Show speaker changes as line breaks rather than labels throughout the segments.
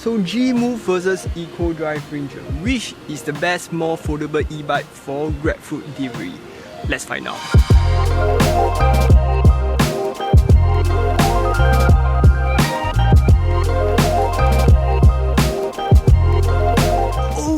So JiMove versus EcoDrive Ranger, which is the best more foldable e-bike for Grabfood Delivery? Let's find out.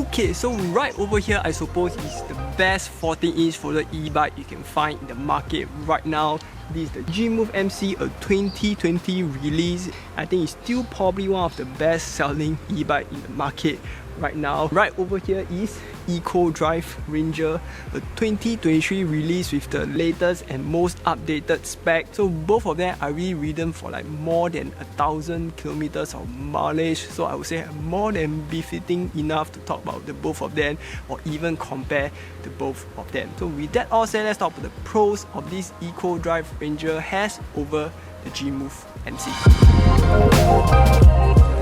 Okay, so right over here I suppose is the best 14-inch foldable e-bike you can find in the market right now. This is the JiMove MC, a 2020 release. I think it's still probably one of the best selling e-bike in the market right now. Right over here is EcoDrive Ranger, a 2023 release with the latest and most updated spec. So both of them are really ridden for like more than 1,000 kilometers of mileage. So I would say more than befitting enough to talk about the both of them or even compare the both of them. So with that all said, let's talk about the pros of this EcoDrive Ranger has over the JiMove MC.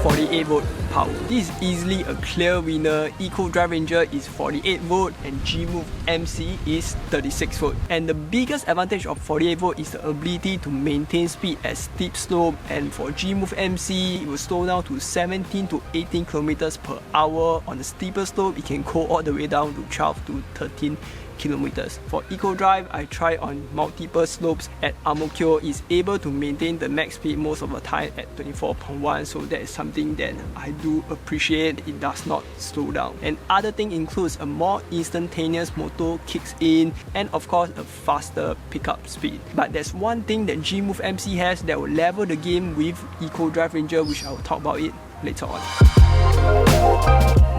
48 volt power. This is easily a clear winner. EcoDrive Ranger is 48 volt and JiMove MC is 36 volt. And the biggest advantage of 48 volt is the ability to maintain speed at steep slope, and for JiMove MC it will slow down to 17 to 18 kilometers per hour. On the steeper slope it can go all the way down to 12 to 13 kilometers. For EcoDrive, I try on multiple slopes at Ang-Mo-Kio, is able to maintain the max speed most of the time at 24.1, so that is something that I do appreciate. It does not slow down. And other thing includes a more instantaneous motor kicks in, and of course a faster pickup speed. But there's one thing that JiMove MC has that will level the game with EcoDrive Ranger, which I will talk about it later on.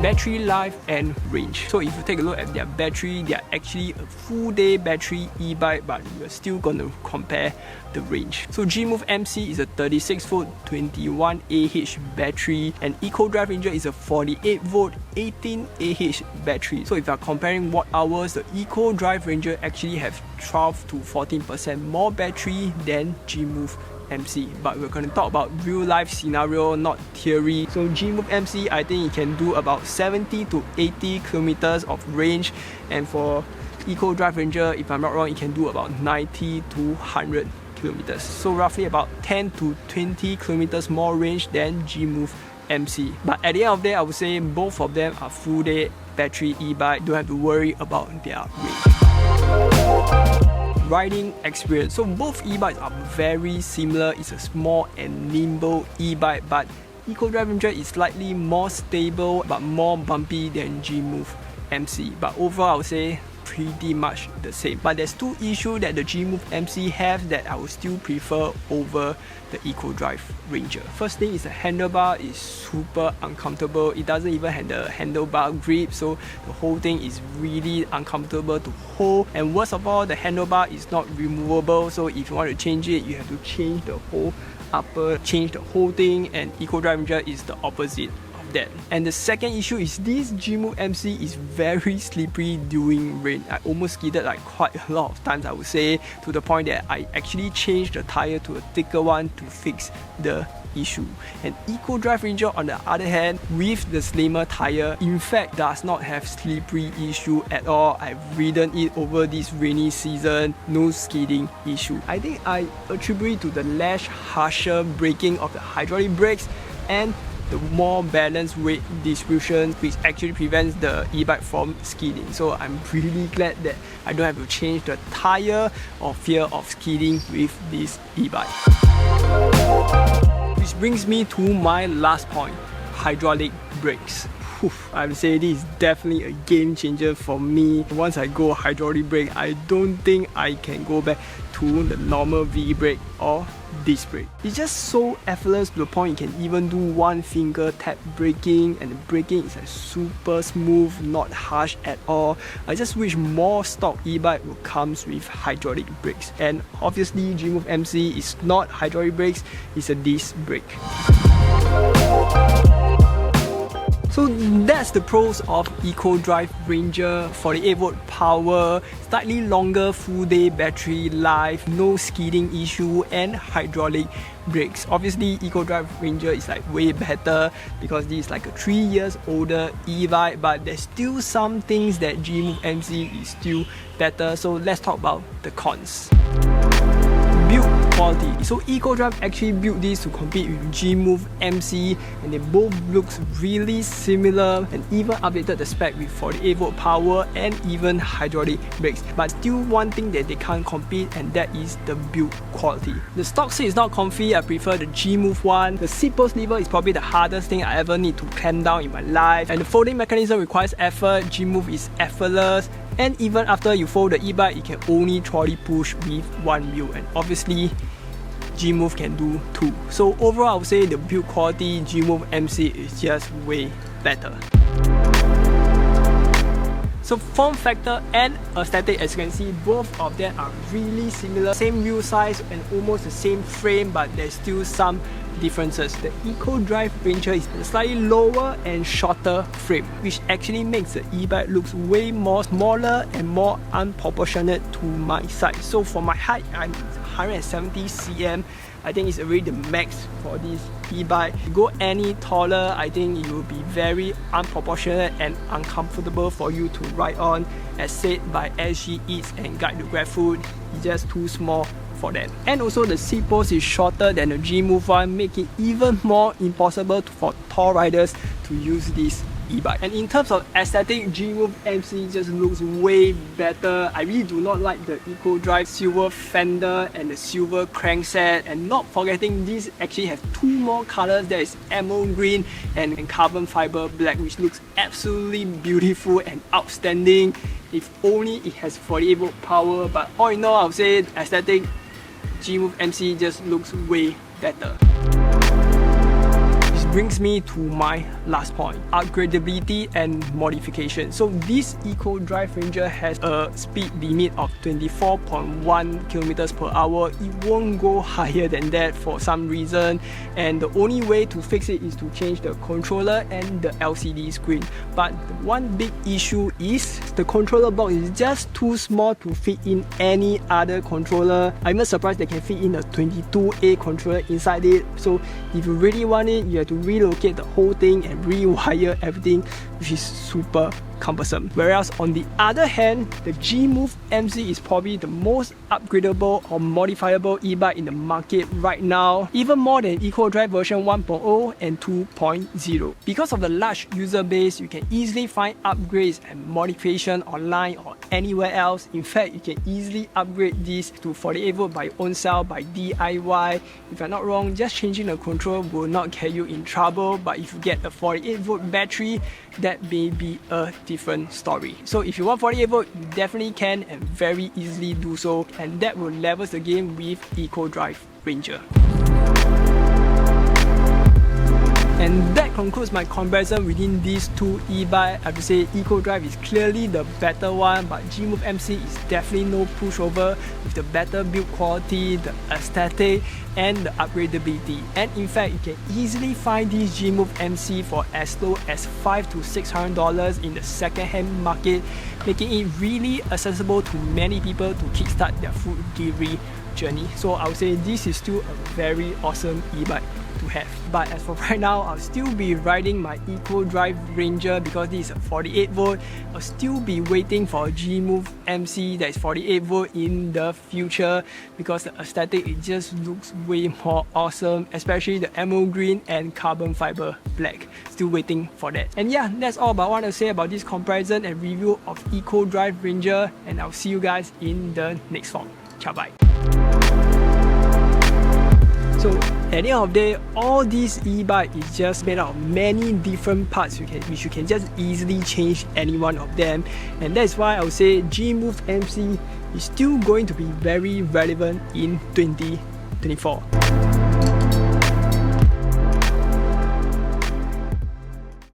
Battery life and range. So if you take a look at their battery, they are actually a full day battery e-bike, but we're still going to compare the range. So JiMove MC is a 36 volt 21 Ah battery, and EcoDrive Ranger is a 48 volt 18 Ah battery. So if you are comparing watt hours, the EcoDrive Ranger actually have 12 to 14% more battery than JiMove MC, but we're going to talk about real life scenario, not theory. So JiMove MC, I think it can do about 70 to 80 kilometers of range, and for EcoDrive Ranger, if I'm not wrong, it can do about 90 to 100 kilometers. So roughly about 10 to 20 kilometers more range than JiMove MC. But at the end of the day, I would say both of them are full day battery e-bike. Don't have to worry about their range. Riding experience. So both e-bikes are very similar. It's a small and nimble e-bike, but EcoDrive Ranger is slightly more stable but more bumpy than JiMove MC. But overall, I would say pretty much the same. But there's two issues that the JiMove MC has that I would still prefer over the EcoDrive Ranger. First thing is the handlebar is super uncomfortable. It doesn't even have the handlebar grip, so the whole thing is really uncomfortable to hold. And worst of all, the handlebar is not removable, so if you want to change it, you have to change the whole upper, change the whole thing, and EcoDrive Ranger is the opposite of that. And the second issue is this JiMove MC is very slippery during rain. I almost skidded like quite a lot of times, I would say, to the point that I actually changed the tire to a thicker one to fix the issue. And EcoDrive Ranger, on the other hand, with the slimmer tire, in fact does not have slippery issue at all. I've ridden it over this rainy season, no skidding issue. I think I attribute to the less harsher braking of the hydraulic brakes and the more balanced weight distribution, which actually prevents the e-bike from skidding. So I'm really glad that I don't have to change the tire or fear of skidding with this e-bike. Which brings me to my last point, hydraulic brakes. I would say this is definitely a game changer for me. Once I go hydraulic brake, I don't think I can go back to the normal V-brake or disc brake. It's just so effortless to the point you can even do one finger tap braking, and the braking is like super smooth, not harsh at all. I just wish more stock e-bike will come with hydraulic brakes. And obviously JiMove MC is not hydraulic brakes, it's a disc brake. So that's the pros of EcoDrive Ranger. 48 volt power, slightly longer full day battery life, no skidding issue, and hydraulic brakes. Obviously EcoDrive Ranger is like way better because this is like a 3 years older e-bike, but there's still some things that JiMove MC is still better. So let's talk about the cons. Build quality. So EcoDrive actually built this to compete with JiMove MC, and they both looks really similar, and even updated the spec with 48V power and even hydraulic brakes. But still one thing that they can't compete, and that is the build quality. The stock seat is not comfy. I prefer the JiMove one. The seat post lever is probably the hardest thing I ever need to clamp down in my life, and the folding mechanism requires effort. JiMove is effortless, and even after you fold the e-bike, you can only trolley push with one wheel, and obviously JiMove can do too. So overall, I would say the build quality JiMove MC is just way better. So form factor and aesthetic, as you can see, both of them are really similar. Same wheel size and almost the same frame, but there's still some differences. The EcoDrive Ranger is a slightly lower and shorter frame, which actually makes the e-bike looks way more smaller and more unproportionate to my size. So for my height, I'm 170 cm. I think it's already the max for this e-bike. If you go any taller, I think it will be very unproportionate and uncomfortable for you to ride on. As said by SG Eats and Guide to Grabfood, it's just too small for them. And also the seat post is shorter than the JiMove one, making it even more impossible for tall riders to use this e-bike. And in terms of aesthetic, JiMove MC just looks way better. I really do not like the EcoDrive silver fender and the silver crankset, and not forgetting these actually have two more colors. There is emerald green and carbon fiber black, which looks absolutely beautiful and outstanding. If only it has 48V power, but all in all, I would say aesthetic JiMove MC just looks way better. Brings me to my last point, upgradability and modification. So this EcoDrive Ranger has a speed limit of 24.1 km/h. It won't go higher than that for some reason, and the only way to fix it is to change the controller and the LCD screen. But one big issue is the controller box is just too small to fit in any other controller. I'm even surprised they can fit in a 22A controller inside it. So if you really want it, you have to relocate the whole thing and rewire everything, which is super cumbersome. Whereas on the other hand, the JiMove MC is probably the most upgradable or modifiable e-bike in the market right now, even more than EcoDrive version 1.0 and 2.0. Because of the large user base, you can easily find upgrades and modification online or anywhere else. In fact, you can easily upgrade this to 48V by your own self by DIY. If I'm not wrong, just changing the control will not get you in trouble, but if you get a 48V battery, that may be a different story. So if you want 48V, you definitely can and very easily do so, and that will level the game with EcoDrive Ranger. And that concludes my comparison within these two e-bikes. I have to say EcoDrive is clearly the better one, but JiMove MC is definitely no pushover with the better build quality, the aesthetic, and the upgradability. And in fact, you can easily find this JiMove MC for as low as $500 to $600 in the second-hand market, making it really accessible to many people to kickstart their food delivery journey. So I would say this is still a very awesome e-bike to have. But as for right now, I'll still be riding my EcoDrive Ranger because this is a 48V. I'll still be waiting for a JiMove MC that is 48V in the future because the aesthetic, it just looks way more awesome, especially the emerald green and carbon fiber black. Still waiting for that. And yeah, that's all about what I want to say about this comparison and review of EcoDrive Ranger, and I'll see you guys in the next vlog. Ciao, bye. So at the end of the day, all this e-bike is just made out of many different parts which you can just easily change any one of them, and that's why I would say JiMove MC is still going to be very relevant in 2024.